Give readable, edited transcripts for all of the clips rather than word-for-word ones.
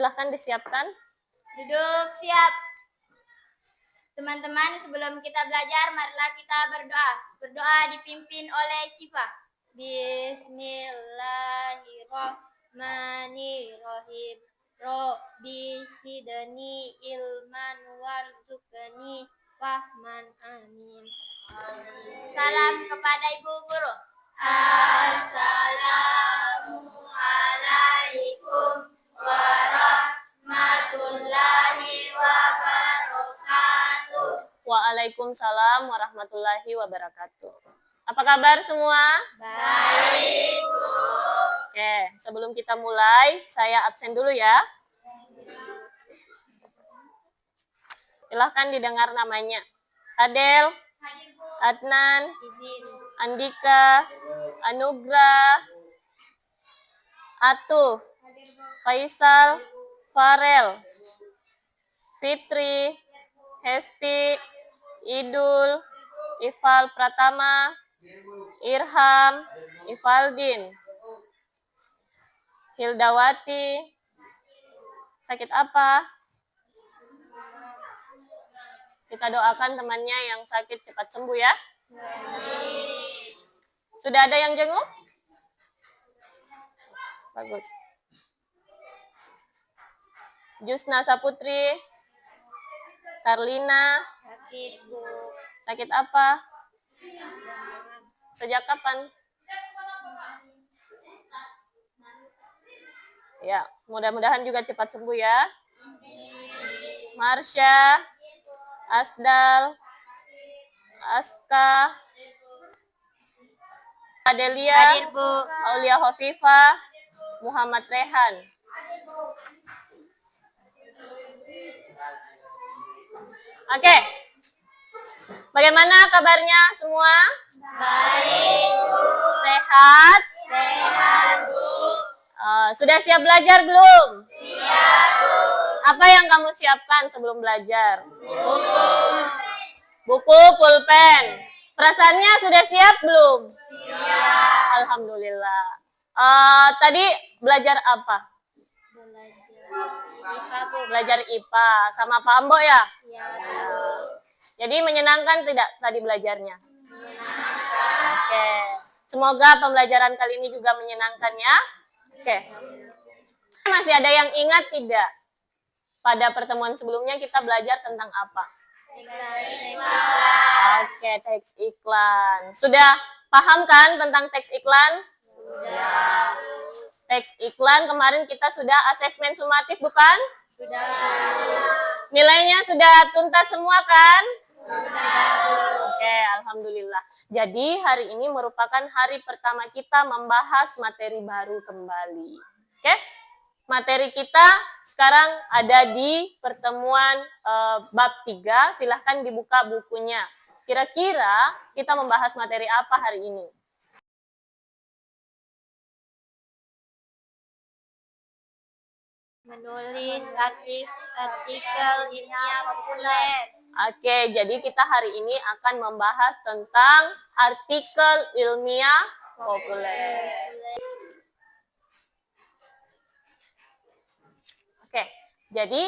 Silahkan disiapkan. Duduk siap. Teman-teman, sebelum kita belajar, marilah kita berdoa. Berdoa dipimpin oleh Syifa. Bismillahirrahmanirrahim. Robbi zidni ilman warzuqni fahman. Amin. Salam kepada Ibu Guru. Assalamualaikum warahmatullahi wabarakatuh. Waalaikumsalam warahmatullahi wabarakatuh. Apa kabar semua? Baik, Bu. Oke, sebelum kita mulai, saya absen dulu ya. Silahkan didengar namanya. Adel, Adnan, Andika, Anugrah, Atuf, Faisal, Farel, Fitri, Hesti, Idul, Ifal Pratama, Irham, Ifaldin, Hildawati. Sakit apa? Kita doakan temannya yang sakit cepat sembuh ya. Sudah ada yang jenguk? Bagus. Jusna Saputri, Tarlina. Sakit, Bu. Sakit apa? Sejak kapan? Ya, mudah-mudahan juga cepat sembuh ya. Marsha, Asdal, Aska, Adelia, Hadir, Bu. Aulia Hofifa, Muhammad Rehan. Oke. Bagaimana kabarnya semua? Baik, Bu. Sehat? Sehat, Bu. Sudah siap belajar belum? Siap, Bu. Apa yang kamu siapkan sebelum belajar? Buku. Buku, pulpen. Perasaannya sudah siap belum? Siap. Alhamdulillah. Tadi belajar apa? Belajar IPA sama Pak Ambo ya? Ya, Bu. Jadi menyenangkan tidak tadi belajarnya? Oke. Semoga pembelajaran kali ini juga menyenangkan ya. Oke. Masih ada yang ingat tidak? Pada pertemuan sebelumnya kita belajar tentang apa? Oke, teks iklan. Sudah paham kan tentang teks iklan? Sudah. Teks iklan kemarin kita sudah asesmen sumatif bukan? Sudah. Nilainya sudah tuntas semua kan? Sudah. Oke, alhamdulillah. Jadi hari ini merupakan hari pertama kita membahas materi baru kembali. Oke? Materi kita sekarang ada di pertemuan bab 3. Silahkan dibuka bukunya. Kira-kira kita membahas materi apa hari ini? Menulis artikel ilmiah populer. Oke, jadi kita hari ini akan membahas tentang artikel ilmiah populer. Oke, jadi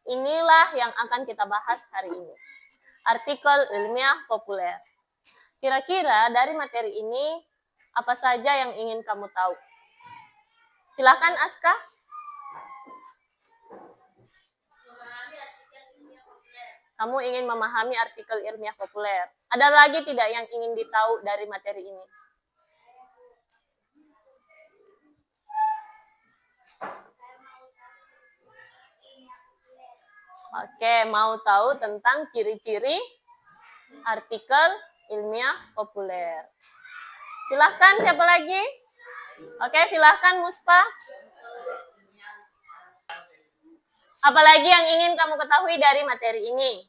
inilah yang akan kita bahas hari ini. Artikel ilmiah populer. Kira-kira dari materi ini, apa saja yang ingin kamu tahu? Silakan Aska. Kamu ingin memahami artikel ilmiah populer. Ada lagi tidak yang ingin ditahu dari materi ini? Oke, mau tahu tentang ciri-ciri artikel ilmiah populer. Silahkan, siapa lagi? Oke, silahkan Muspa. Apalagi yang ingin kamu ketahui dari materi ini?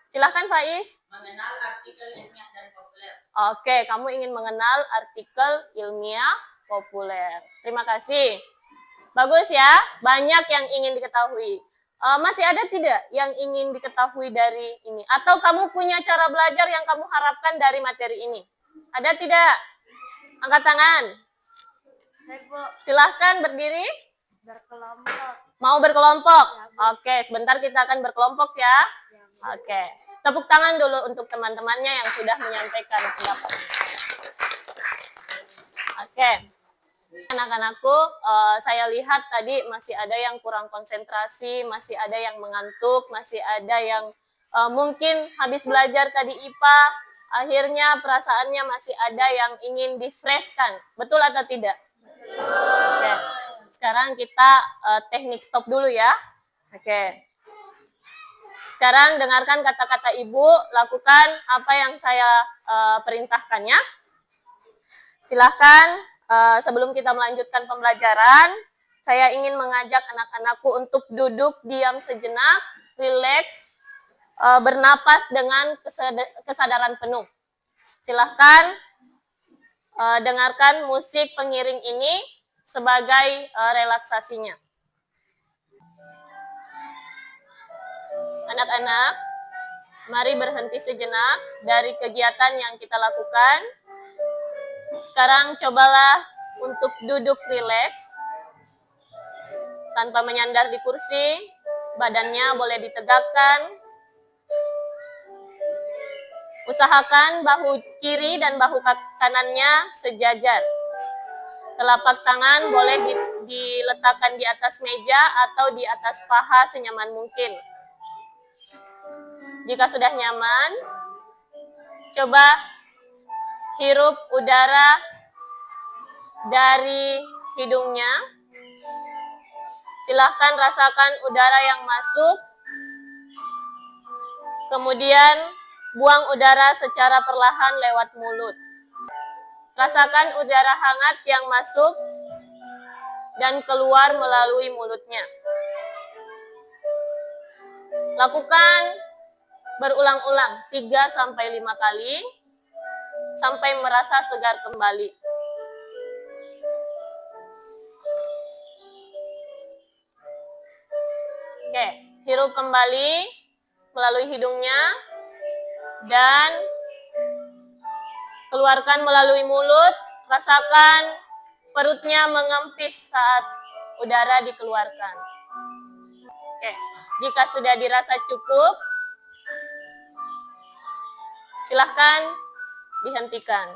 Silahkan Faiz. Mengenal artikel ilmiah dan populer. Oke, kamu ingin mengenal artikel ilmiah populer. Terima kasih. Bagus ya, banyak yang ingin diketahui. Masih ada tidak yang ingin diketahui dari ini? Atau kamu punya cara belajar yang kamu harapkan dari materi ini? Ada tidak? Angkat tangan. Baik, Bu. Silahkan berdiri. Berkelompok. Mau berkelompok? Oke, sebentar kita akan berkelompok ya. Oke, tepuk tangan dulu untuk teman-temannya yang sudah menyampaikan pendapatnya. Oke, anak-anakku, saya lihat tadi masih ada yang kurang konsentrasi, masih ada yang mengantuk, masih ada yang mungkin habis belajar tadi IPA, akhirnya perasaannya masih ada yang ingin di-freshkan. Betul atau tidak? Oke. Sekarang kita teknik stop dulu ya. Oke. Sekarang dengarkan kata-kata Ibu, lakukan apa yang saya perintahkannya. Silahkan sebelum kita melanjutkan pembelajaran, saya ingin mengajak anak-anakku untuk duduk diam sejenak, rileks, bernapas dengan kesadaran penuh. Silahkan dengarkan musik pengiring ini sebagai relaksasinya. Anak-anak, mari berhenti sejenak dari kegiatan yang kita lakukan. Sekarang cobalah untuk duduk rileks, tanpa menyandar di kursi, badannya boleh ditegakkan. Usahakan bahu kiri dan bahu kanannya sejajar. Telapak tangan boleh diletakkan di atas meja atau di atas paha senyaman mungkin. Jika sudah nyaman, coba hirup udara dari hidungnya. Silahkan rasakan udara yang masuk. Kemudian buang udara secara perlahan lewat mulut. Rasakan udara hangat yang masuk dan keluar melalui mulutnya. Lakukan berulang-ulang 3-5 kali sampai merasa segar kembali. Oke, hirup kembali melalui hidungnya dan keluarkan melalui mulut. Rasakan perutnya mengempis saat udara dikeluarkan. Oke, jika sudah dirasa cukup, silahkan dihentikan.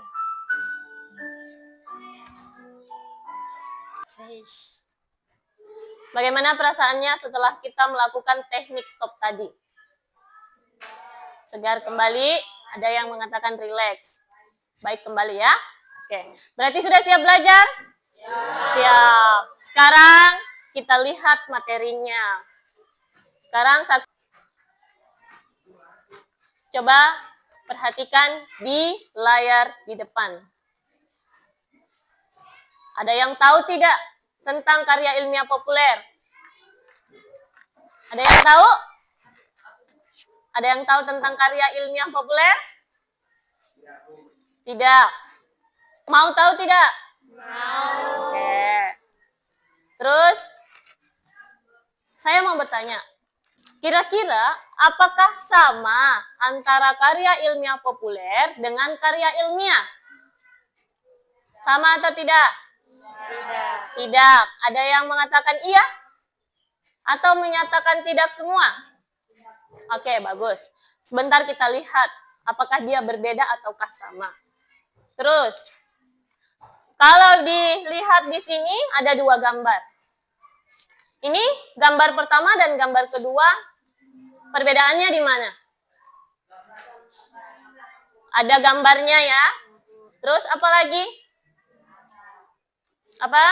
Bagaimana perasaannya setelah kita melakukan teknik stop tadi? Segar kembali, ada yang mengatakan rileks. Baik kembali ya. Oke, berarti sudah siap belajar? Siap. Sekarang kita lihat materinya. Sekarang coba perhatikan di layar di depan. Ada yang tahu tidak tentang karya ilmiah populer? Ada yang tahu? Ada yang tahu tentang karya ilmiah populer? Tidak. Mau tahu tidak? Mau. Oke. Terus, saya mau bertanya, kira-kira apakah sama antara karya ilmiah populer dengan karya ilmiah? Sama atau tidak? Tidak. Tidak. Ada yang mengatakan iya? Atau menyatakan tidak semua? Oke, bagus. Sebentar kita lihat apakah dia berbeda ataukah sama. Terus, kalau dilihat di sini ada 2 gambar. Ini gambar pertama dan gambar kedua. Perbedaannya di mana? Ada gambarnya ya. Terus apa lagi? Apa?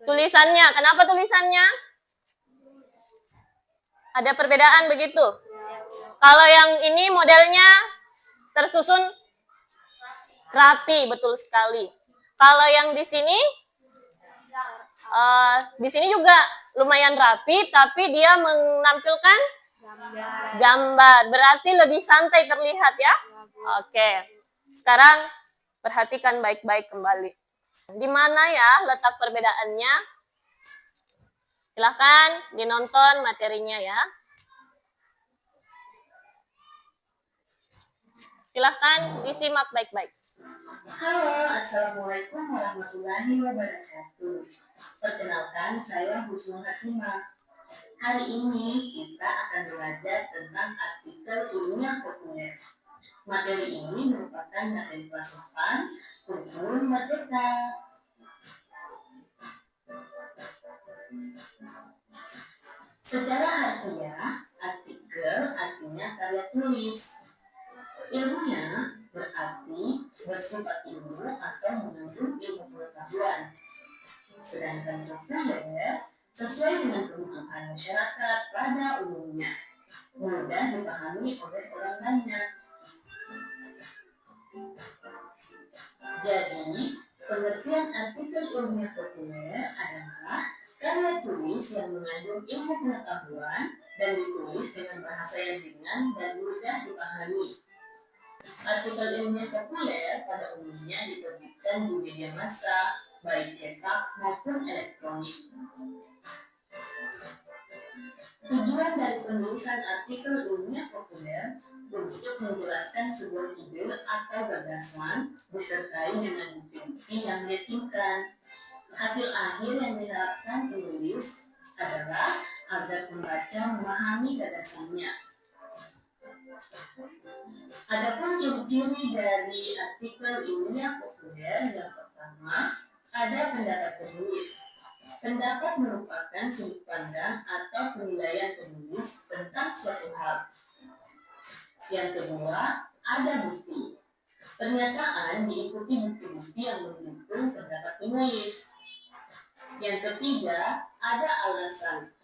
Tulisannya. Kenapa tulisannya? Ada perbedaan begitu. Kalau yang ini modelnya tersusun rapi, betul sekali. Kalau yang di sini juga lumayan rapi, tapi dia menampilkan gambar. Berarti lebih santai terlihat ya. Oke. Sekarang perhatikan baik-baik kembali. Di mana ya letak perbedaannya? Silahkan dinonton materinya ya. Silahkan disimak baik-baik. Halo, Assalamualaikum warahmatullahi wabarakatuh. Perkenalkan, saya Husnul Hatimah. Hari ini kita akan belajar tentang artikel ilmiah populer. Materi ini merupakan materi kelas 8, Kurikulum Merdeka. Secara harfiah, artikel artinya karya tulis. Ilmunya berarti bersifat ilmu atau mengandung ilmu pengetahuan. Sedangkan populer sesuai dengan kebutuhan masyarakat pada umumnya, mudah dipahami oleh orang banyak. Jadi, pengertian artikel ilmiah populer adalah karya tulis yang mengandung ilmu pengetahuan dan ditulis dengan bahasa yang ringan dan mudah dipahami. Artikel ilmiah populer pada umumnya diterbitkan di media massa, baik cetak maupun elektronik. Tujuan dari penulisan artikel ilmiah populer untuk menjelaskan sebuah ide atau gagasan disertai dengan bukti yang meyakinkan. Hasil akhir yang diharapkan penulis adalah agar pembaca memahami gagasannya. Adapun ciri-ciri dari artikel ilmiah populer, yang pertama, ada pendapat penulis. Pendapat merupakan sudut pandang atau penilaian penulis tentang suatu hal. Yang kedua, ada bukti. Pernyataan diikuti bukti-bukti yang mendukung pendapat penulis. Yang ketiga, ada alasan.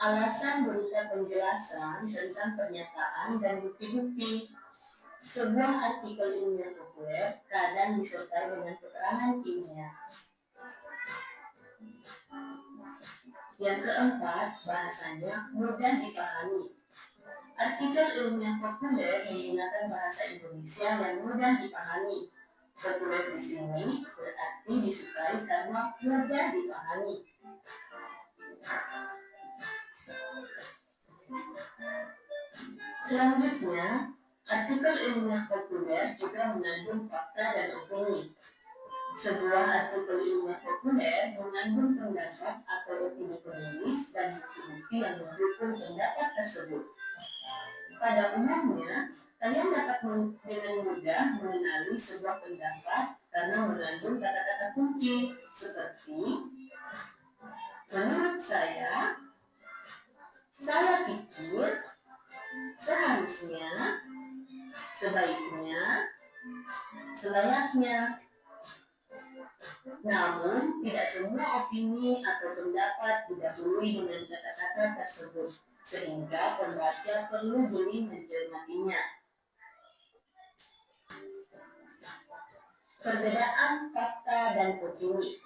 Alasan berupa penjelasan tentang pernyataan dan bukti-bukti. Sebuah artikel ilmiah populer kadang disertai dengan keterangan ilmiah. Yang keempat, bahasanya mudah dipahami. Artikel ilmiah populer menggunakan bahasa Indonesia yang mudah dipahami. Populer di sini berarti disukai karena mudah dipahami. Selanjutnya, artikel ilmiah populer juga mengandung fakta dan opini. Sebuah artikel ilmiah populer mengandung pendapat atau opini penulis dan bukti-bukti yang mendukung pendapat tersebut. Pada umumnya, kalian dapat dengan mudah mengenali sebuah pendapat karena mengandung kata-kata kunci seperti menurut saya pikir, seharusnya, sebaiknya, selayaknya. Namun, tidak semua opini atau pendapat didahului dengan kata-kata tersebut, sehingga pembaca perlu jeli mencermatinya. Perbedaan fakta dan opini.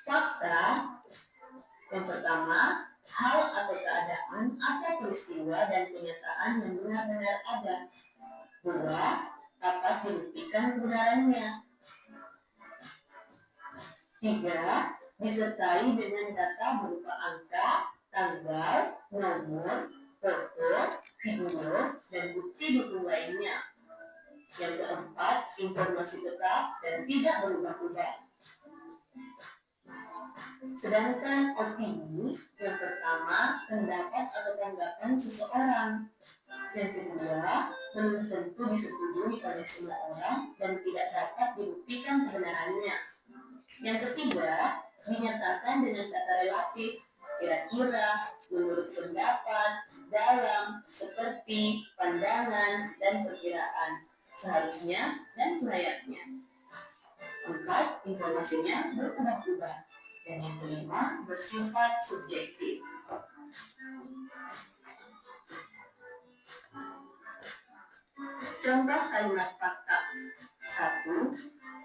Fakta, yang pertama, hal atau keadaan atau peristiwa dan kenyataan yang benar-benar ada. Dua, dapat dibuktikan kebenarannya. Tiga, disertai dengan data berupa angka, tanggal, nomor, foto, video, dan bukti dukung lainnya. Yang keempat, informasi tetap dan tidak berubah-ubah. Sedangkan opini, yang pertama, pendapat atau tanggapan seseorang. Yang kedua, belum tentu disetujui oleh semua orang dan tidak dapat dibuktikan kebenarannya. Yang ketiga, dinyatakan dengan kata relatif, kira-kira, menurut pendapat, dalam, seperti, pandangan, dan perkiraan, seharusnya dan selayaknya. Empat, informasinya berubah-ubah. Dan yang kelima, bersifat subjektif. Contoh kalimat fakta. 1.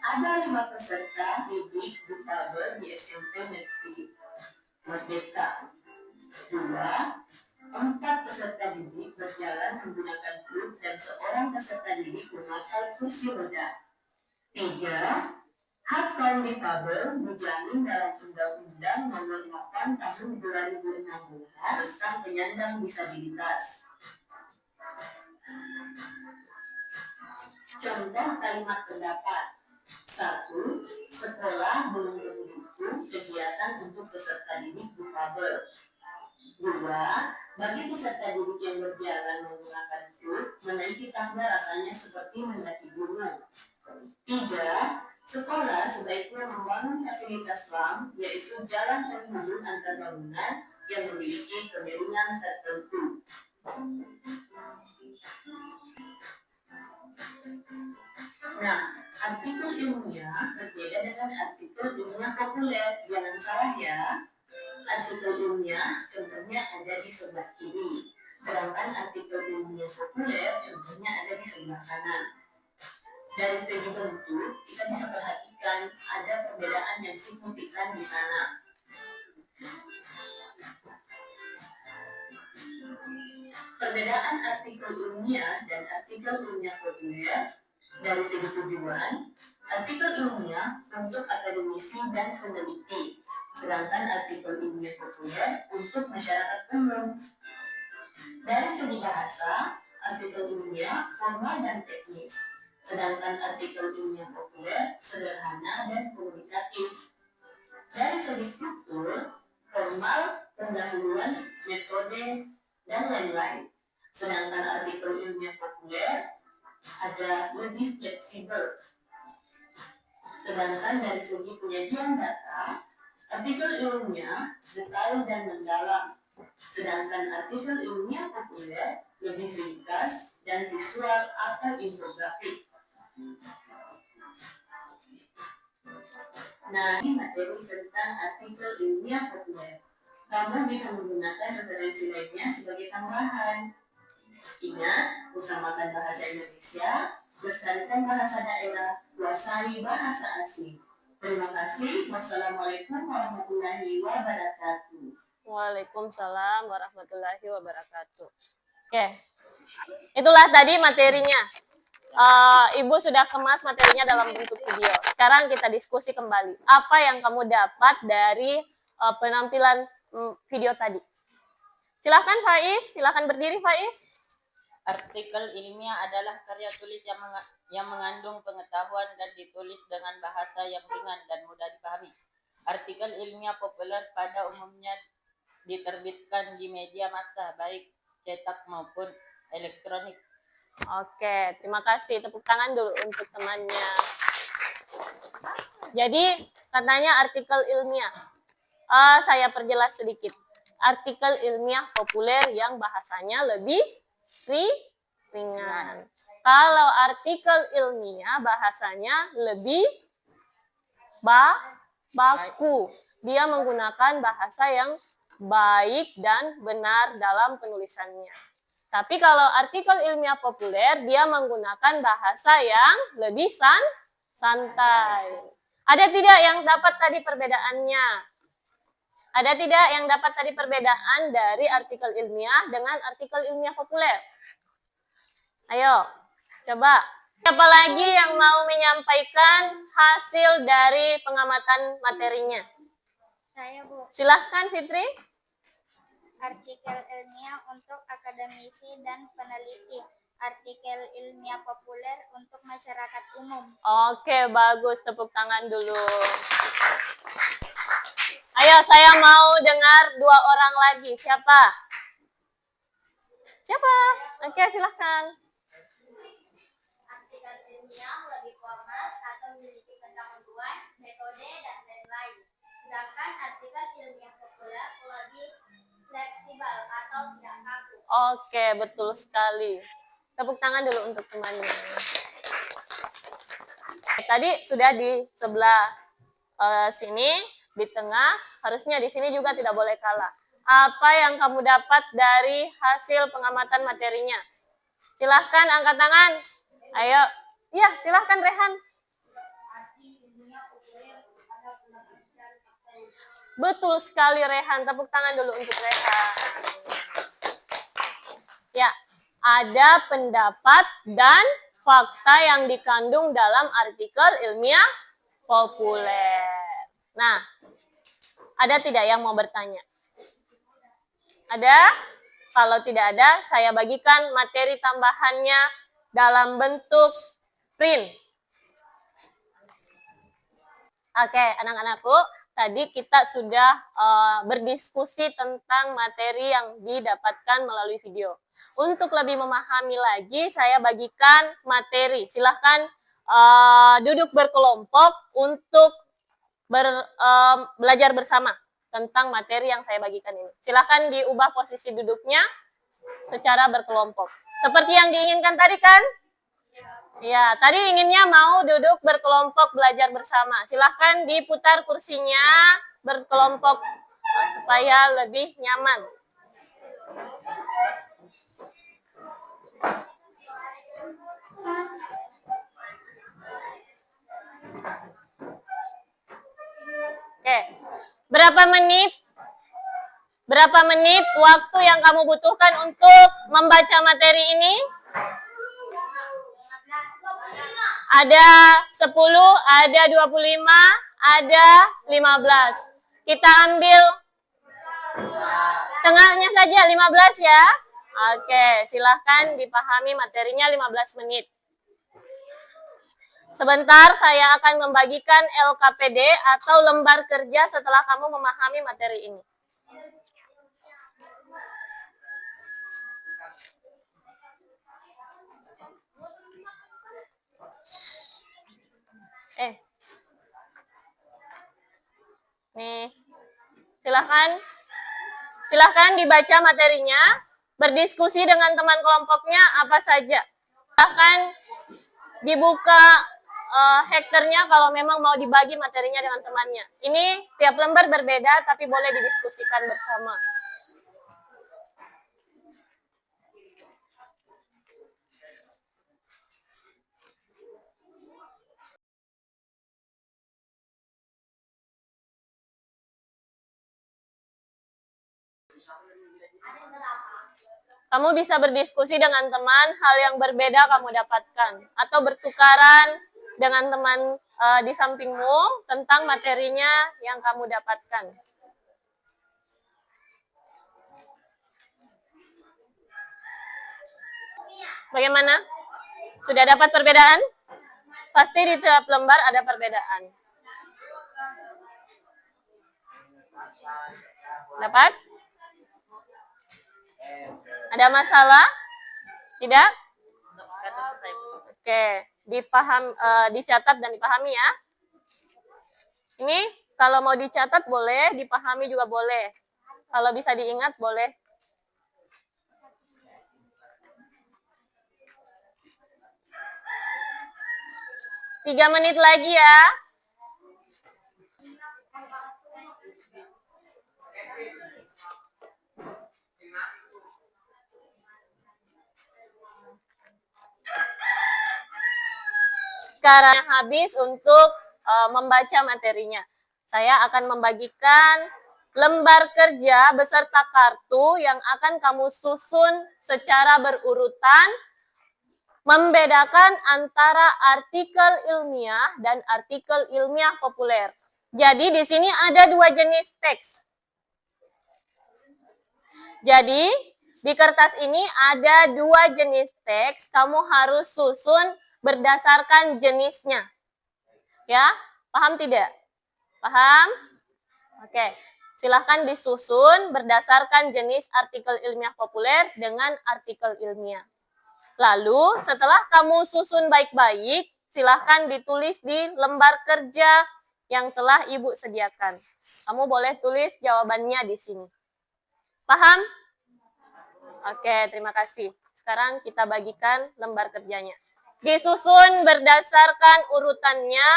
Ada 5 peserta didik difabel di SMP Negeri Merdeka. 2. 4 peserta didik berjalan menggunakan truk dan seorang peserta didik memakai kursi roda. 3. Hak kaum difabel dijamin dalam Undang-Undang Nomor 8 Tahun 2016 tentang penyandang disabilitas. Contoh kalimat pendapat. 1. Sekolah belum mendukung kegiatan untuk peserta didik difabel. 2. Bagi peserta didik yang berjalan menggunakan truk, menaiki tangga rasanya seperti mendaki gunung. 3. Sekolah sebaiknya membangun fasilitas RAM, yaitu jalan penghubung antar bangunan yang memiliki kemiringan tertentu. Nah, artikel ilmiah berbeda dengan artikel ilmiah populer. Jangan salah ya. Artikel ilmiah contohnya ada di sebelah kiri, sedangkan artikel ilmiah populer contohnya ada di sebelah kanan. Dari segi bentuk, kita bisa perhatikan ada perbedaan yang signifikan di sana. Perbedaan artikel ilmiah dan artikel ilmiah populer dari segi tujuan, artikel ilmiah untuk akademisi dan peneliti, sedangkan artikel ilmiah populer untuk masyarakat umum. Dari segi bahasa, artikel ilmiah formal dan teknis, sedangkan artikel ilmiah populer sederhana dan komunikatif. Dari segi struktur, formal, pendahuluan, metode, dan lain-lain. Sedangkan artikel ilmiah populer ada lebih fleksibel. Sedangkan dari segi penyajian data, artikel ilmiah detail dan mendalam. Sedangkan artikel ilmiah populer lebih ringkas dan visual atau infografik. Nah, ini materi tentang artikel ilmiah populer. Kamu bisa menggunakan referensi lainnya sebagai tambahan. Ingat, utamakan bahasa Indonesia, lestarikan bahasa daerah, kuasai bahasa asing. Terima kasih. Wassalamualaikum warahmatullahi wabarakatuh. Waalaikumsalam warahmatullahi wabarakatuh. Oke, itulah tadi materinya. Ibu sudah kemas materinya dalam bentuk video. Sekarang kita diskusi kembali. Apa yang kamu dapat dari penampilan video tadi? Silahkan Faiz, silahkan berdiri Faiz. Artikel ilmiah adalah karya tulis yang mengandung pengetahuan dan ditulis dengan bahasa yang ringan dan mudah dipahami. Artikel ilmiah populer pada umumnya diterbitkan di media massa, baik cetak maupun elektronik. Oke, terima kasih. Tepuk tangan dulu untuk temannya. Jadi, katanya artikel ilmiah. Saya perjelas sedikit. Artikel ilmiah populer yang bahasanya lebih ringan. Kalau artikel ilmiah bahasanya lebih baku. Dia menggunakan bahasa yang baik dan benar dalam penulisannya. Tapi kalau artikel ilmiah populer, dia menggunakan bahasa yang lebih santai. Ada tidak yang dapat tadi perbedaannya? Ada tidak yang dapat tadi perbedaan dari artikel ilmiah dengan artikel ilmiah populer? Ayo, coba. Siapa lagi yang mau menyampaikan hasil dari pengamatan materinya? Saya, Bu. Silahkan, Fitri. Artikel ilmiah untuk akademisi dan peneliti. Artikel ilmiah populer untuk masyarakat umum. Oke, bagus. Tepuk tangan dulu. Ayo, saya mau dengar 2 orang lagi. Siapa? Siapa? Oke, silahkan. Artikel ilmiah lebih formal atau memiliki pendahuluan, metode, dan lain-lain. Sedangkan artikel ilmiah populer lebih fleksibel atau tidak kaku. Oke, betul sekali. Tepuk tangan dulu untuk temannya. Tadi sudah di sebelah sini, di tengah, harusnya di sini juga tidak boleh kalah. Apa yang kamu dapat dari hasil pengamatan materinya? Silahkan angkat tangan. Ayo. Ya, silahkan Rehan. Betul sekali Rehan. Tepuk tangan dulu untuk Rehan. Ya, ada pendapat dan fakta yang dikandung dalam artikel ilmiah populer. Nah, ada tidak yang mau bertanya? Ada? Kalau tidak ada, saya bagikan materi tambahannya dalam bentuk Print. Oke, anak-anakku, tadi kita sudah berdiskusi tentang materi yang didapatkan melalui video. Untuk lebih memahami lagi, saya bagikan materi. Silahkan duduk berkelompok untuk belajar bersama tentang materi yang saya bagikan ini. Silahkan diubah posisi duduknya secara berkelompok. Seperti yang diinginkan tadi kan? Ya, tadi inginnya mau duduk berkelompok belajar bersama. Silahkan diputar kursinya berkelompok supaya lebih nyaman. Oke, berapa menit? Berapa menit waktu yang kamu butuhkan untuk membaca materi ini? Ada 10, ada 25, ada 15. Kita ambil tengahnya saja 15 ya. Oke, silahkan dipahami materinya 15 menit. Sebentar saya akan membagikan LKPD atau lembar kerja setelah kamu memahami materi ini. Nih, silahkan dibaca materinya, berdiskusi dengan teman kelompoknya apa saja. Silahkan dibuka hektarnya kalau memang mau dibagi materinya dengan temannya. Ini tiap lembar berbeda, tapi boleh didiskusikan bersama. Kamu bisa berdiskusi dengan teman, hal yang berbeda kamu dapatkan. Atau bertukaran dengan teman di sampingmu tentang materinya yang kamu dapatkan. Bagaimana? Sudah dapat perbedaan? Pasti di tiap lembar ada perbedaan. Dapat? Ada masalah? Tidak? Oke, dicatat dan dipahami ya. Ini kalau mau dicatat boleh, dipahami juga boleh. Kalau bisa diingat boleh. Tiga menit lagi ya. Sekarang habis untuk membaca materinya. Saya akan membagikan lembar kerja beserta kartu yang akan kamu susun secara berurutan, membedakan antara artikel ilmiah dan artikel ilmiah populer. Jadi di sini ada dua jenis teks. Jadi di kertas ini ada dua jenis teks, kamu harus susun berdasarkan jenisnya. Ya, paham tidak? Paham? Oke, silahkan disusun berdasarkan jenis artikel ilmiah populer dengan artikel ilmiah. Lalu setelah kamu susun baik-baik, silahkan ditulis di lembar kerja yang telah Ibu sediakan. Kamu boleh tulis jawabannya di sini. Paham? Oke, terima kasih. Sekarang kita bagikan lembar kerjanya. Disusun berdasarkan urutannya.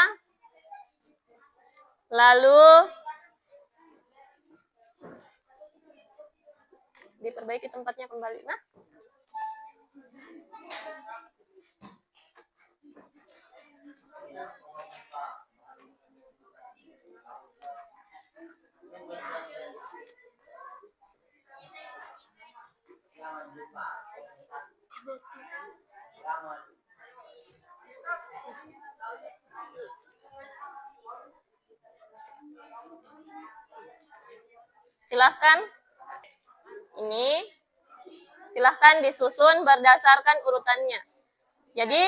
Lalu diperbaiki tempatnya kembali. Nah. Silahkan. Ini silahkan disusun berdasarkan urutannya. Jadi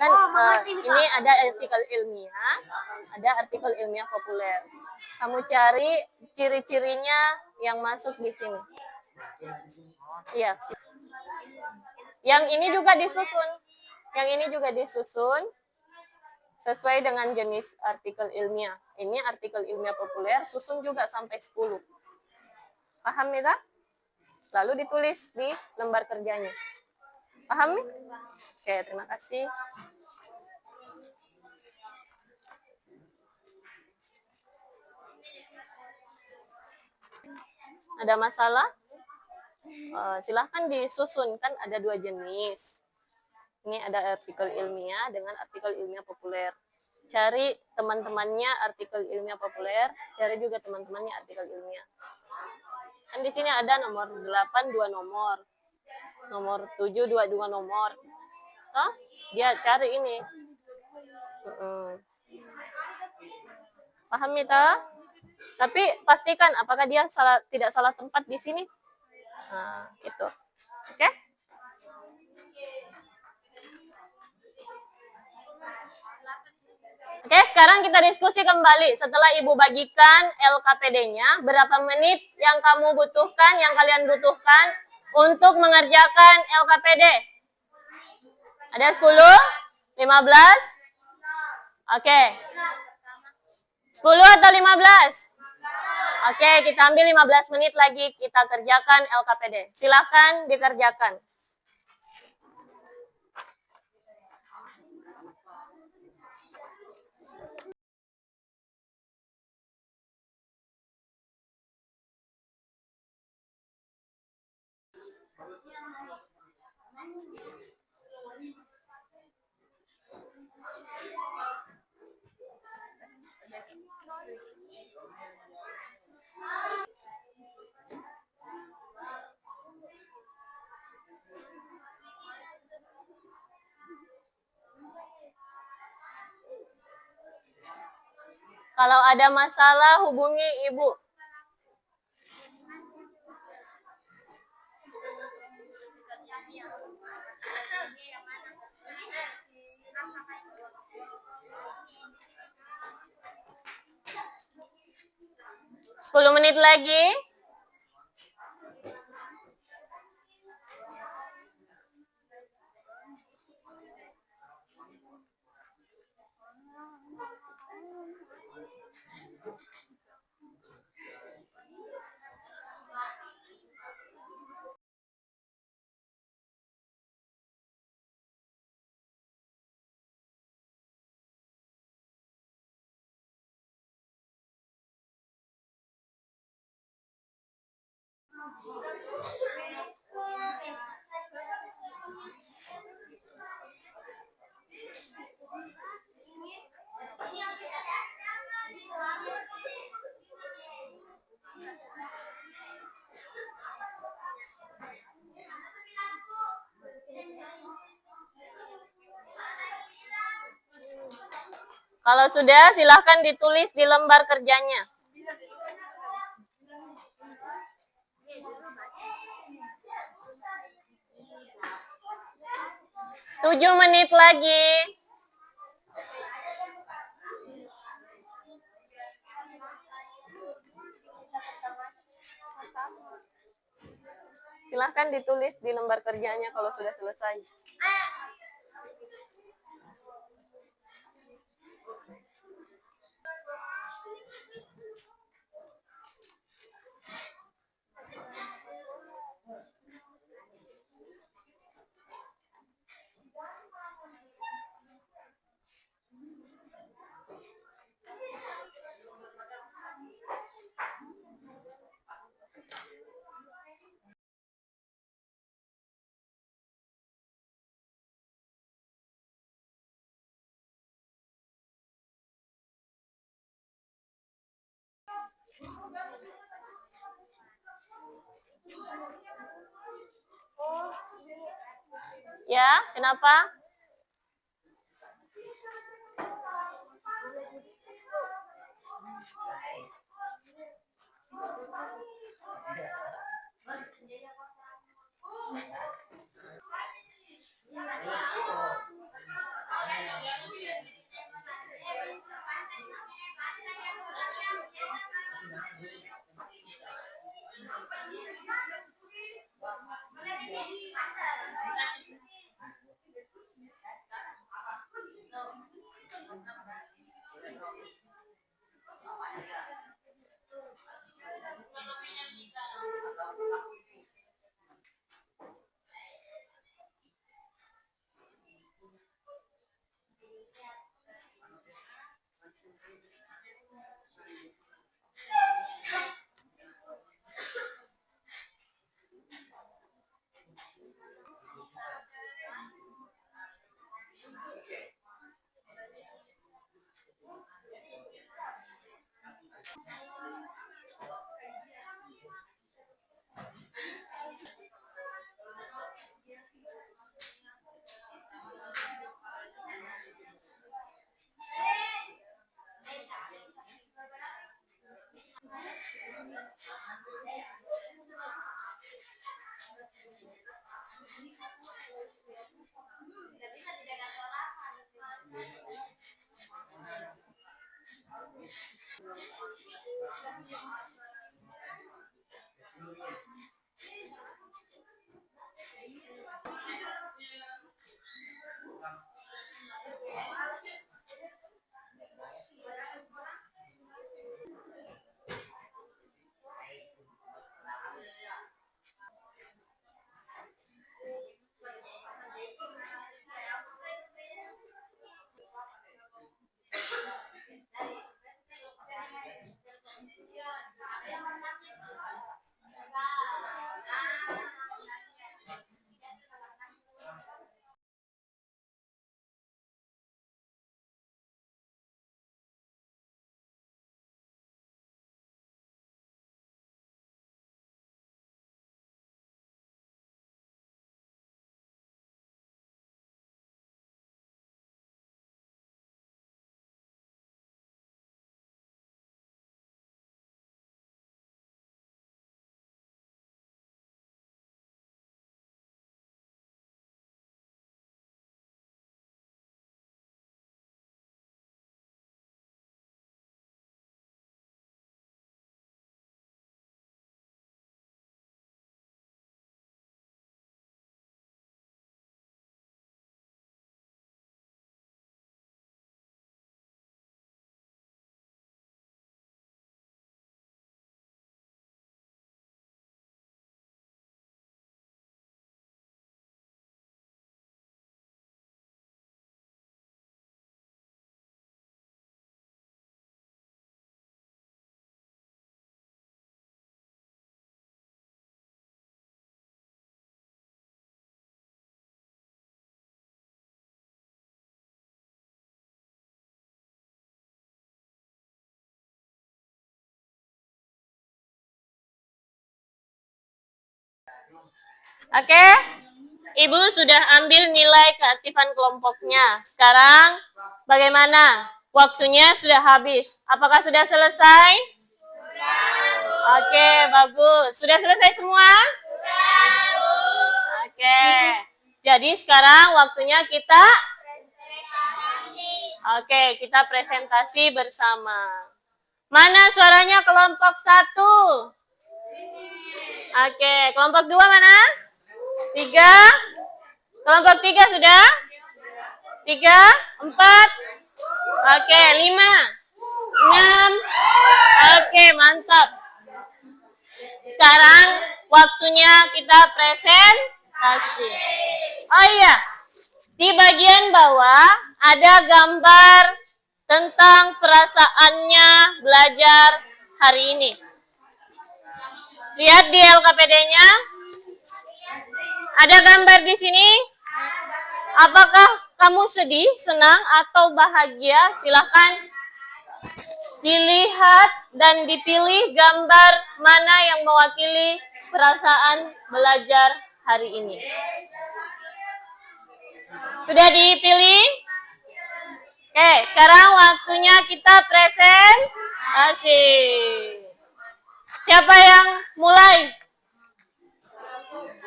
Kan mengerti, Mika. ini ada artikel ilmiah, ada artikel ilmiah populer. Kamu cari ciri-cirinya yang masuk di sini. Iya. Yang ini juga disusun. Yang ini juga disusun sesuai dengan jenis artikel ilmiah. Ini artikel ilmiah populer, susun juga sampai 10. Paham ya? Lalu ditulis di lembar kerjanya. Paham nih? Oke, terima kasih. Ada masalah? Silahkan disusun, kan ada 2 jenis. Ini ada artikel ilmiah dengan artikel ilmiah populer. Cari teman-temannya artikel ilmiah populer, cari juga teman-temannya artikel ilmiah. Kan di sini ada nomor 8 2 nomor. Nomor 7 2 nomor. Toh? Dia cari ini. Paham ya? Tapi pastikan apakah dia tidak salah tempat di sini. Nah, itu. Oke? Oke, sekarang kita diskusi kembali. Setelah Ibu bagikan LKPD-nya, berapa menit yang kamu butuhkan, yang kalian butuhkan untuk mengerjakan LKPD? Ada 10? 15? Oke. 10 atau 15? Oke, kita ambil 15 menit lagi, kita kerjakan LKPD. Silahkan dikerjakan. Kalau ada masalah, hubungi Ibu. Sepuluh menit lagi. Kalau sudah, silahkan ditulis di lembar kerjanya. Tujuh menit lagi. Silahkan ditulis di lembar kerjanya kalau sudah selesai. Ya, kenapa? Oke, Ibu sudah ambil nilai keaktifan kelompoknya. Sekarang bagaimana? Waktunya sudah habis. Apakah sudah selesai? Oke, bagus. Sudah selesai semua? Oke. Jadi sekarang waktunya kita kita presentasi bersama. Mana suaranya kelompok 1? Oke, kelompok 2 mana? 3. Kelompok 3 sudah? 3, 4. Oke, 5. 6. Oke, mantap. Sekarang waktunya kita presentasi. Oh iya, di bagian bawah ada gambar tentang perasaannya belajar hari ini. Lihat di LKPD-nya. Ada gambar di sini. Apakah kamu sedih, senang, atau bahagia? Silahkan dilihat dan dipilih gambar mana yang mewakili perasaan belajar hari ini. Sudah dipilih? Oke, sekarang waktunya kita presentasi. Siapa yang mulai?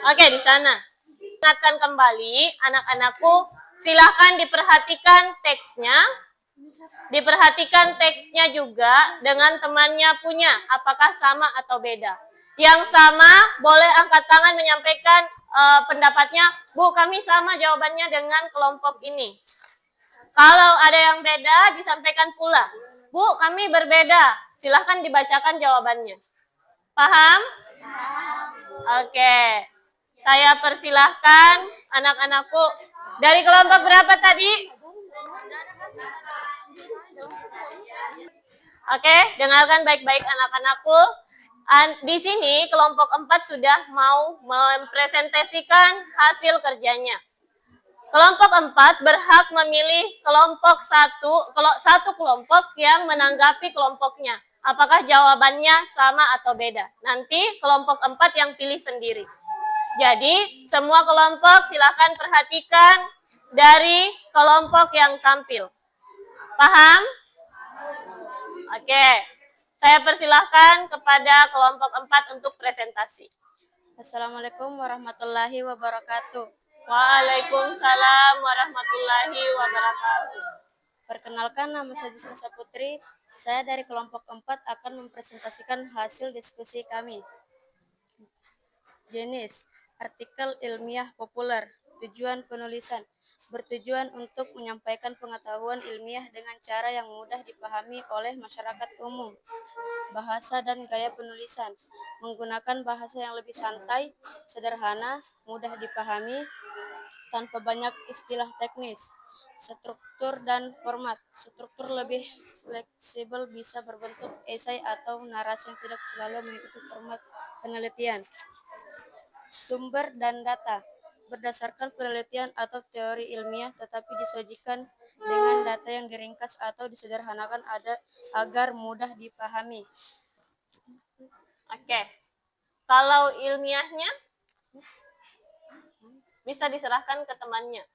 Oke, di sana. Ingatkan kembali, anak-anakku, silahkan diperhatikan teksnya. Diperhatikan teksnya juga dengan temannya punya, apakah sama atau beda. Yang sama boleh angkat tangan menyampaikan pendapatnya, Bu, kami sama jawabannya dengan kelompok ini. Kalau ada yang beda, disampaikan pula, Bu, kami berbeda. Silahkan dibacakan jawabannya. Paham? Oke. Saya persilahkan anak-anakku. Dari kelompok berapa tadi? Oke, dengarkan baik-baik anak-anakku. Di sini kelompok 4 sudah mau mempresentasikan hasil kerjanya. Kelompok 4 berhak memilih kelompok satu kelompok yang menanggapi kelompoknya. Apakah jawabannya sama atau beda? Nanti kelompok 4 yang pilih sendiri. Jadi, semua kelompok silakan perhatikan dari kelompok yang tampil. Paham? Oke. Saya persilahkan kepada kelompok 4 untuk presentasi. Assalamualaikum warahmatullahi wabarakatuh. Waalaikumsalam warahmatullahi wabarakatuh. Perkenalkan, nama saya Jusnisa Putri. Saya dari kelompok 4 akan mempresentasikan hasil diskusi kami. Jenis, artikel ilmiah populer. Tujuan penulisan, bertujuan untuk menyampaikan pengetahuan ilmiah dengan cara yang mudah dipahami oleh masyarakat umum. Bahasa dan gaya penulisan, menggunakan bahasa yang lebih santai, sederhana, mudah dipahami, tanpa banyak istilah teknis. Struktur dan format, struktur lebih fleksibel, bisa berbentuk esai atau narasi yang tidak selalu mengikuti format penelitian. Sumber dan data, berdasarkan penelitian atau teori ilmiah tetapi disajikan dengan data yang diringkas atau disederhanakan agar mudah dipahami. Oke. Kalau ilmiahnya bisa diserahkan ke temannya.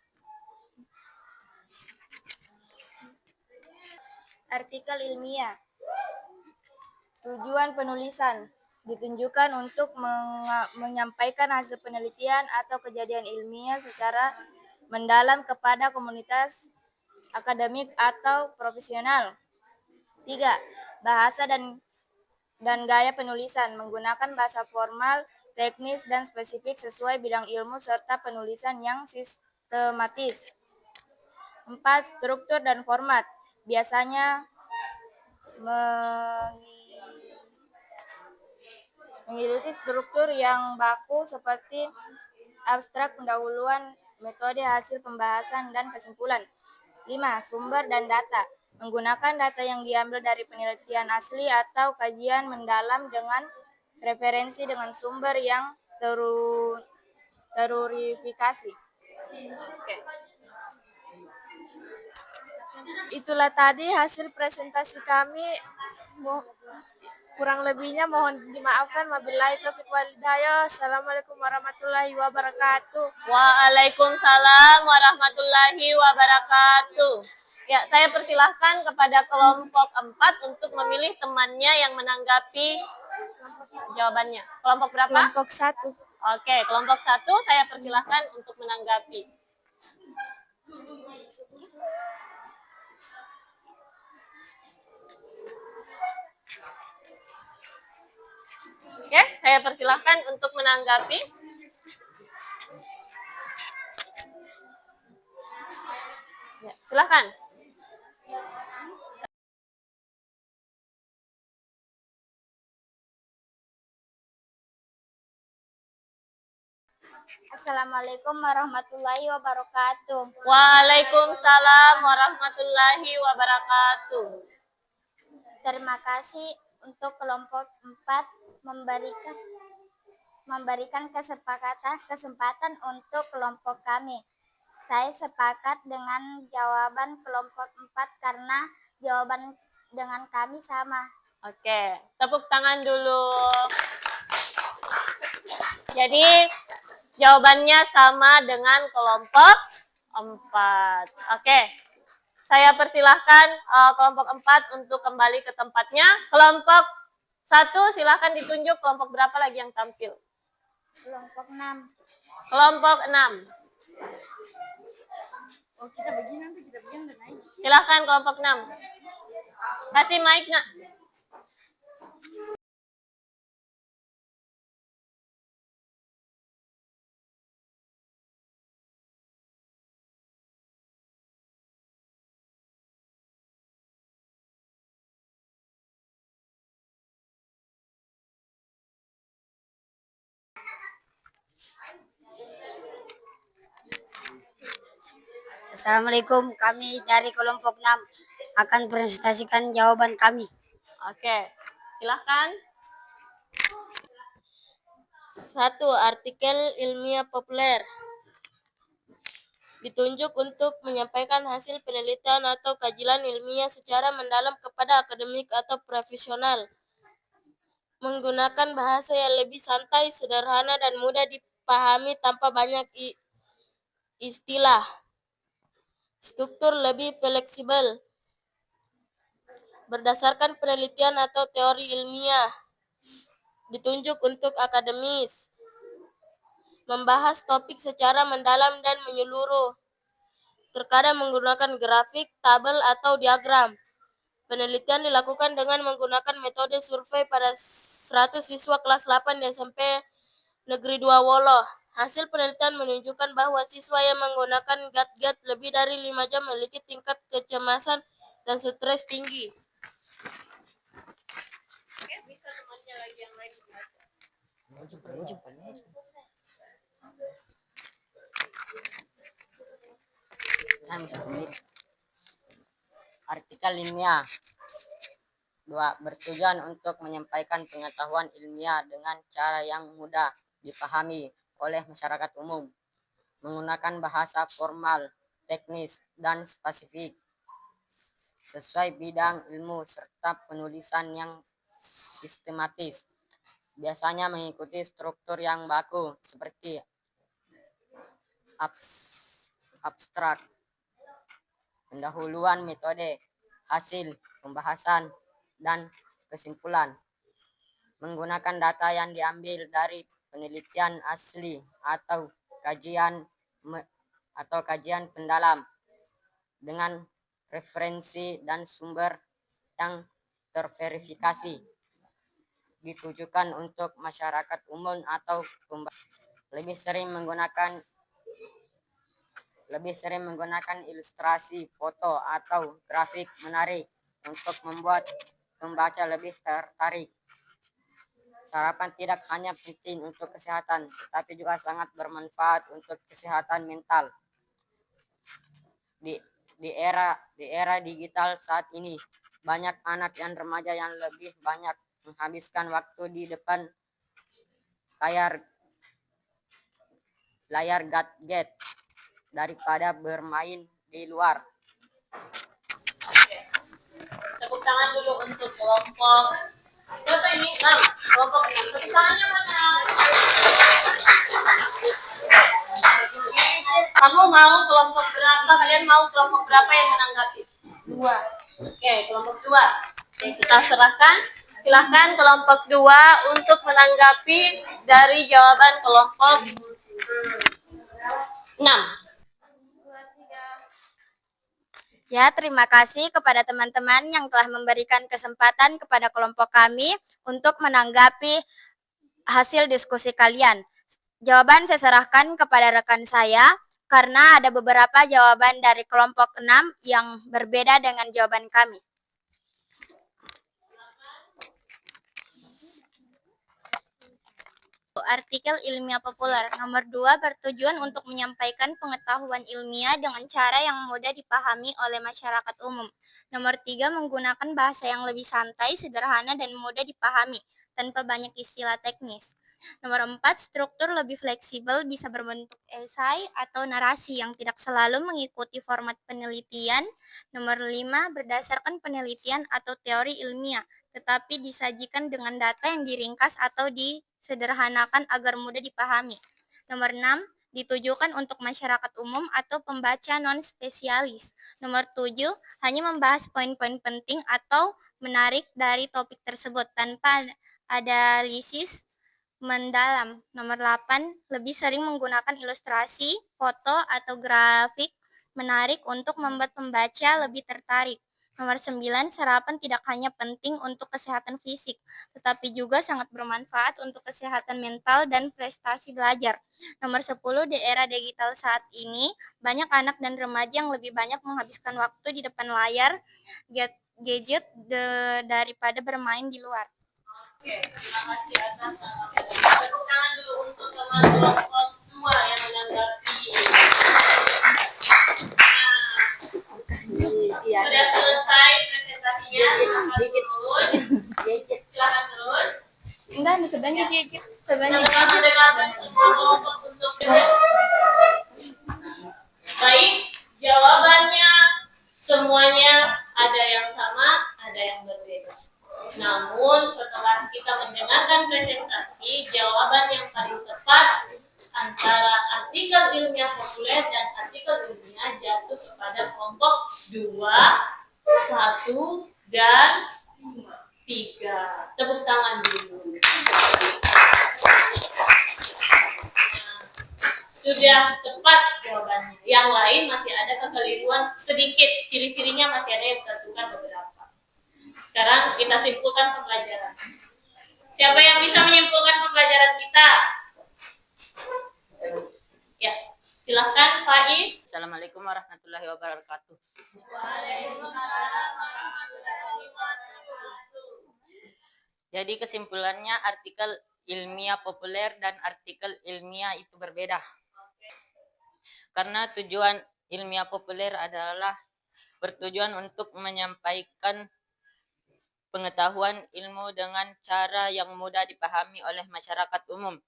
Artikel ilmiah. Tujuan penulisan, ditunjukkan untuk menyampaikan hasil penelitian atau kejadian ilmiah secara mendalam kepada komunitas akademik atau profesional. 3. Bahasa dan gaya penulisan, menggunakan bahasa formal, teknis, dan spesifik sesuai bidang ilmu serta penulisan yang sistematis. 4. Struktur dan format, biasanya mengikuti struktur yang baku seperti abstrak, pendahuluan, metode, hasil pembahasan, dan kesimpulan. 5. Sumber dan data, menggunakan data yang diambil dari penelitian asli atau kajian mendalam dengan referensi dengan sumber yang terverifikasi. Itulah tadi hasil presentasi kami. Kurang lebihnya mohon dimaafkan. Wabillahi taufiq wal hidayah. Assalamualaikum warahmatullahi wabarakatuh. Waalaikumsalam warahmatullahi wabarakatuh. Ya, saya persilahkan kepada kelompok 4 untuk memilih temannya yang menanggapi jawabannya. Kelompok berapa? Kelompok 1. Oke, kelompok 1 saya persilahkan untuk menanggapi. Oke, saya persilahkan untuk menanggapi. Ya, silakan. Assalamualaikum warahmatullahi wabarakatuh. Waalaikumsalam warahmatullahi wabarakatuh. Terima kasih untuk kelompok 4 memberikan kesempatan untuk kelompok kami. Saya sepakat dengan jawaban kelompok 4 karena jawaban dengan kami sama. Oke, tepuk tangan dulu. Jadi jawabannya sama dengan kelompok 4. Oke. Saya persilahkan kelompok 4 untuk kembali ke tempatnya. Kelompok 1 silahkan ditunjuk kelompok berapa lagi yang tampil. Kelompok 6. Kelompok 6. Silahkan kelompok 6. Kasih mic, Nak. Assalamualaikum, kami dari kelompok 6 akan presentasikan jawaban kami. Oke, silahkan. 1. Artikel ilmiah populer. Ditunjuk untuk menyampaikan hasil penelitian atau kajian ilmiah secara mendalam kepada akademik atau profesional. Menggunakan bahasa yang lebih santai, sederhana, dan mudah dipahami tanpa banyak istilah. Struktur lebih fleksibel. Berdasarkan penelitian atau teori ilmiah. Ditunjuk untuk akademis. Membahas topik secara mendalam dan menyeluruh. Terkadang menggunakan grafik, tabel, atau diagram. Penelitian dilakukan dengan menggunakan metode survei pada 100 siswa kelas 8 di SMP Negeri 2 Wolo. Hasil penelitian menunjukkan bahwa siswa yang menggunakan gadget lebih dari 5 jam memiliki tingkat kecemasan dan stres tinggi. Oke, bisa temannya lagi yang lain membaca. Artikel ilmiah. 2. Bertujuan untuk menyampaikan pengetahuan ilmiah dengan cara yang mudah dipahami oleh masyarakat umum, menggunakan bahasa formal, teknis, dan spesifik, sesuai bidang ilmu serta penulisan yang sistematis, biasanya mengikuti struktur yang baku seperti abstrak, pendahuluan metode, hasil, pembahasan, dan kesimpulan. Menggunakan data yang diambil dari penelitian asli atau kajian pendalam dengan referensi dan sumber yang terverifikasi. Ditujukan untuk masyarakat umum atau lebih sering menggunakan ilustrasi, foto, atau grafik menarik untuk membuat pembaca lebih tertarik. Sarapan tidak hanya penting untuk kesehatan, tetapi juga sangat bermanfaat untuk kesehatan mental. Di era digital saat ini, banyak anak dan remaja yang lebih banyak menghabiskan waktu di depan layar gadget daripada bermain di luar. Tepuk tangan dulu untuk kelompok. Berapa ini? 6. Kelompok 6. Tepuk tangannya mana? Kamu mau kelompok berapa? Kalian mau kelompok berapa yang menanggapi? 2. Oke, kelompok 2. Oke, kita serahkan. Silahkan kelompok 2 untuk menanggapi dari jawaban kelompok 6. Ya, terima kasih kepada teman-teman yang telah memberikan kesempatan kepada kelompok kami untuk menanggapi hasil diskusi kalian. Jawaban saya serahkan kepada rekan saya karena ada beberapa jawaban dari kelompok 6 yang berbeda dengan jawaban kami. Artikel ilmiah populer. Nomor 2, bertujuan untuk menyampaikan pengetahuan ilmiah dengan cara yang mudah dipahami oleh masyarakat umum. Nomor 3, menggunakan bahasa yang lebih santai, sederhana, dan mudah dipahami, tanpa banyak istilah teknis. Nomor 4, struktur lebih fleksibel, bisa berbentuk esai atau narasi yang tidak selalu mengikuti format penelitian. Nomor 5, berdasarkan penelitian atau teori ilmiah, tetapi disajikan dengan data yang diringkas atau disederhanakan agar mudah dipahami. Nomor 6, ditujukan untuk masyarakat umum atau pembaca non-spesialis. Nomor 7, hanya membahas poin-poin penting atau menarik dari topik tersebut tanpa analisis mendalam. Nomor 8, lebih sering menggunakan ilustrasi, foto, atau grafik menarik untuk membuat pembaca lebih tertarik. Nomor 9, sarapan tidak hanya penting untuk kesehatan fisik, tetapi juga sangat bermanfaat untuk kesehatan mental dan prestasi belajar. Nomor 10, di era digital saat ini, banyak anak dan remaja yang lebih banyak menghabiskan waktu di depan layar gadget daripada bermain di luar. Oke, terima kasih atas tepuk tangan dulu untuk teman-teman kelompok 2 yang menanggapi. Sudah selesai presentasinya, silakan turun. Enggak, sebenarnya gadget. Teman-teman mendengarkan kelompok untuk baik, jawabannya semuanya ada yang sama, ada yang berbeda. Namun setelah kita mendengarkan presentasi, jawaban yang paling tepat antara artikel ilmiah populer dan artikel ilmiah jatuh kepada kelompok 2, 1, dan 3. Tepuk tangan dulu. Sudah tepat jawabannya. Yang lain masih ada kekeliruan sedikit. Ciri-cirinya masih ada yang tertukar beberapa. Sekarang kita simpulkan pembelajaran. Siapa yang bisa menyimpulkan pembelajaran kita? Ya, silahkan Faiz. Assalamualaikum warahmatullahi wabarakatuh. Waalaikumsalam warahmatullahi wabarakatuh. Jadi kesimpulannya artikel ilmiah populer dan artikel ilmiah itu berbeda. Karena tujuan ilmiah populer adalah bertujuan untuk menyampaikan pengetahuan ilmu dengan cara yang mudah dipahami oleh masyarakat umum,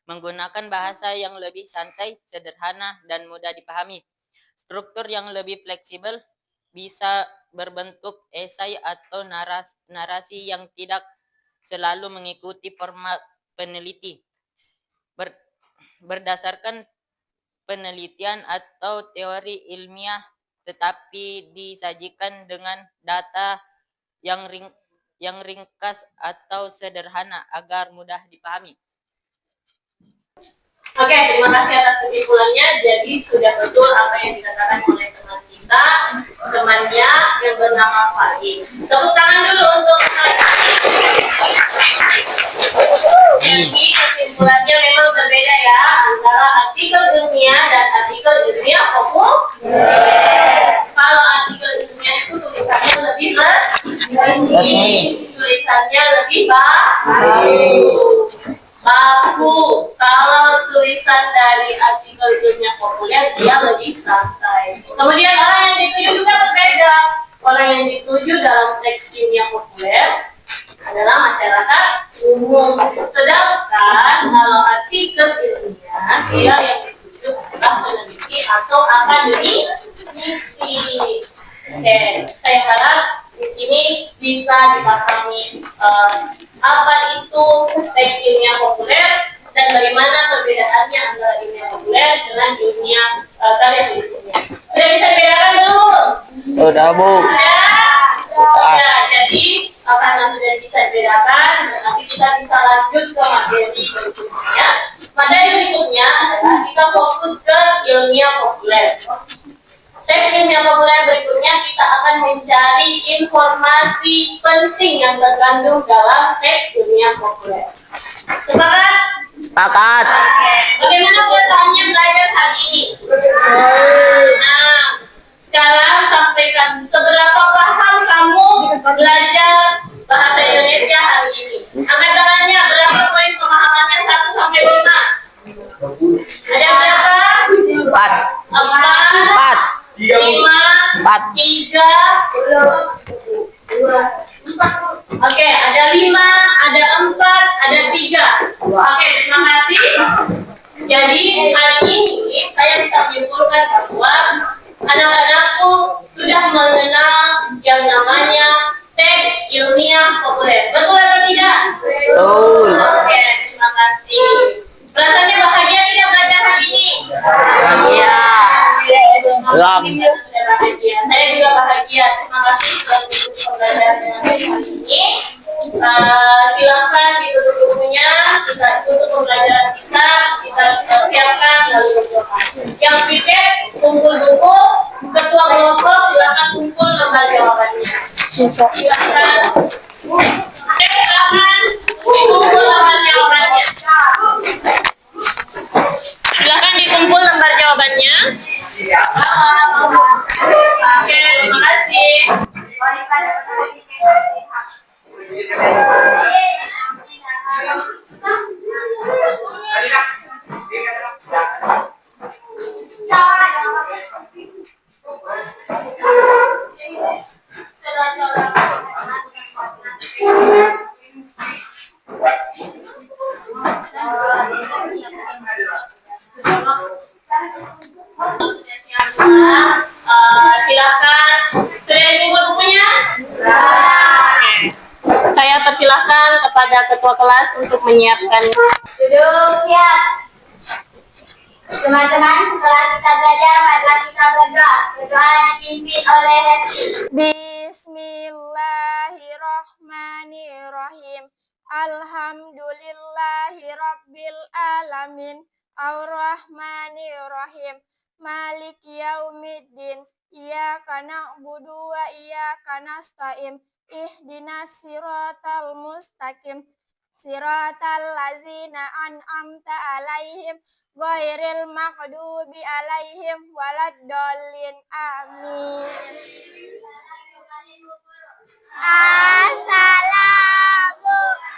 menggunakan bahasa yang lebih santai, sederhana, dan mudah dipahami. Struktur yang lebih fleksibel bisa berbentuk esai atau narasi yang tidak selalu mengikuti format peneliti. Berdasarkan penelitian atau teori ilmiah, tetapi disajikan dengan data yang ringkas atau sederhana agar mudah dipahami. Oke, terima kasih atas kesimpulannya. Jadi sudah betul apa yang dikatakan oleh teman kita, temannya yang bernama Faiz. Tepuk tangan dulu untuk teman kami. Jadi kesimpulannya memang berbeda ya antara artikel ilmiah dan artikel ilmiah populer. Kalau artikel ilmiah itu tulisannya lebih resmi, tulisannya lebih baku. Kalau tulisan dari artikel ilmiah populer dia lebih santai. Kemudian orang yang dituju juga berbeda. Orang yang dituju dalam teks ilmiah populer adalah masyarakat umum. Sedangkan kalau artikel ilmiah dia yang dituju adalah peneliti atau akademisi. Oke, saya harap di sini bisa dipahami apa itu teks ilmiah populer dan bagaimana perbedaannya antara ilmiah populer dengan ilmiah karya tulis ilmiah. Sudah bisa dibedakan belum? Sudah, Bu. Ya, jadi karena sudah bisa dibedakan, nanti kita bisa lanjut ke materi berikutnya. Materi berikutnya adalah kita fokus ke ilmiah populer. Teks ilmiah populer berikutnya kita akan mencari informasi penting yang terkandung dalam teks ilmiah populer. Sepakat? Sepakat. Oke. Bagaimana perasaannya belajar hari ini? Nah, sekarang sampaikan seberapa paham kamu belajar bahasa Indonesia hari ini. Angkat tangannya, berapa poin pemahamannya 1 sampai 5? Ada berapa? 4. 4, 5, 3, 2. Oke, ada 5, ada 4, ada 3. Oke, terima kasih. Jadi hari ini saya bisa menyimpulkan bahwa anak-anakku sudah mengenal yang namanya teks ilmiah populer. Betul atau tidak? Betul. Oke, terima kasih. Rasanya bahagia tidak belajar hari ini? Iya. Belum. Sudah bahagia. Saya juga bahagia. Terima kasih sudah mengikuti pembelajaran dengan baik hari ini. Silakan ditutup bukunya. Kita tutup pembelajaran kita. Kita Siapkan lalu berdoa. Yang piket kumpul buku, ketua kelompok silakan kumpul lembar jawabannya. Silakan. Silakan dikumpul lembar jawabannya. Silakan dikumpul lembar jawabannya. Oke, terima kasih. Silakan. Sudah dikumpul bukunya? Oke. Saya persilahkan kepada ketua kelas untuk menyiapkan. Duduk siap. Teman-teman, setelah kita belajar, marilah kita berdoa. Berdoa dipimpin oleh Hesti. Bismillahirrahmanirrahim. Alhamdulillahirabbil alamin. Ar-Rahmanirrahim. Maliki yaumiddin. Iyyaka na'budu wa iyyaka nasta'in. Ihdinas siratal mustaqim. Siratal ladzina an'amta alaihim ghairil maghdubi alaihim waladdallin. Amin. Assalamualaikum.